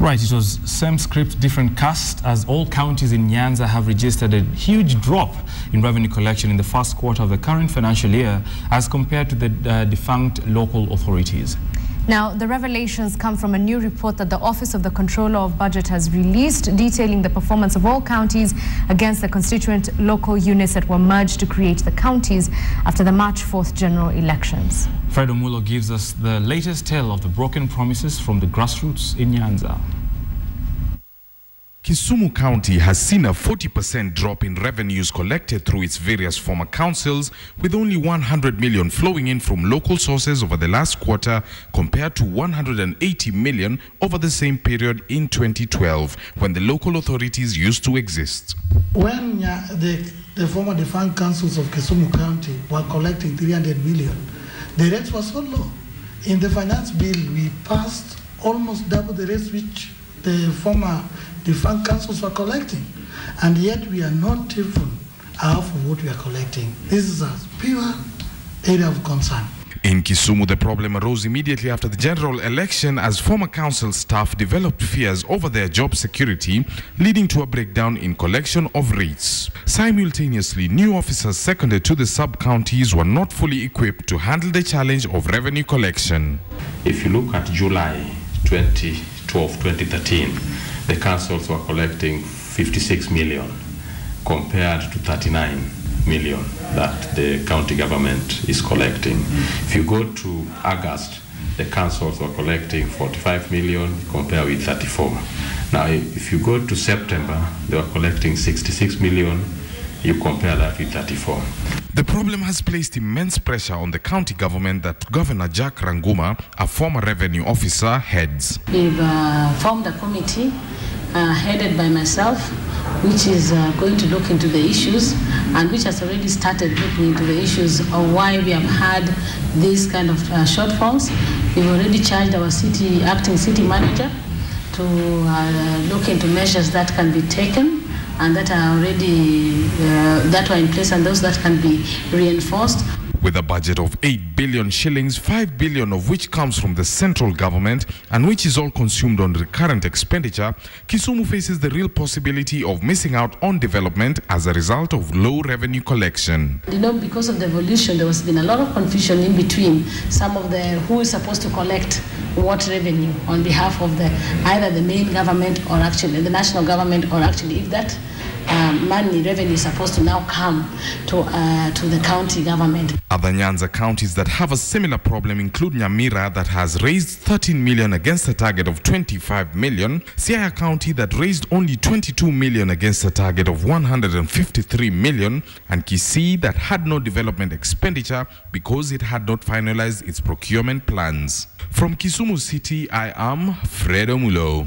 Right, it was same script, different cast, as all counties in Nyanza have registered a huge drop in revenue collection in the first quarter of the current financial year as compared to the defunct local authorities. Now, the revelations come from a new report that the Office of the Controller of Budget has released, detailing the performance of all counties against the constituent local units that were merged to create the counties after the March 4th general elections. Fred Omulo gives us the latest tale of the broken promises from the grassroots in Nyanza. Kisumu County has seen a 40% drop in revenues collected through its various former councils, with only 100 million flowing in from local sources over the last quarter compared to 180 million over the same period in 2012, when the local authorities used to exist. When the former defunct councils of Kisumu County were collecting 300 million, the rates were so low. In the finance bill, we passed almost double the rates which the former defunct councils were collecting, and yet we are not even half of what we are collecting. This is a pure area of concern. In Kisumu, the problem arose immediately after the general election as former council staff developed fears over their job security, leading to a breakdown in collection of rates. Simultaneously, new officers seconded to the sub-counties were not fully equipped to handle the challenge of revenue collection. If you look at July 2012-2013, the councils were collecting 56 million compared to 39 million that the county government is collecting. If you go to August, the councils were collecting 45 million compared with 34. Now, if you go to September, they were collecting 66 million. You compare that with 34. The problem has placed immense pressure on the county government that Governor Jack Ranguma, a former revenue officer, heads. We've formed a committee headed by myself, which is going to look into the issues and which has already started looking into the issues of why we have had these kind of shortfalls. We've already charged our acting city manager to look into measures that can be taken and that are already that are in place, and those that can be reinforced. With a budget of 8 billion shillings, 5 billion of which comes from the central government and which is all consumed on recurrent expenditure, Kisumu faces the real possibility of missing out on development as a result of low revenue collection. You know, because of the evolution, there has been a lot of confusion in between some of who is supposed to collect what revenue on behalf of either the main government or actually the national government, or actually if that money revenue is supposed to now come to the county government. Other Nyanza counties that have a similar problem include Nyamira, that has raised 13 million against a target of 25 million, Siaya County that raised only 22 million against a target of 153 million, and Kisii that had no development expenditure because it had not finalized its procurement plans. From Kisumu City, I am Fred Omulo.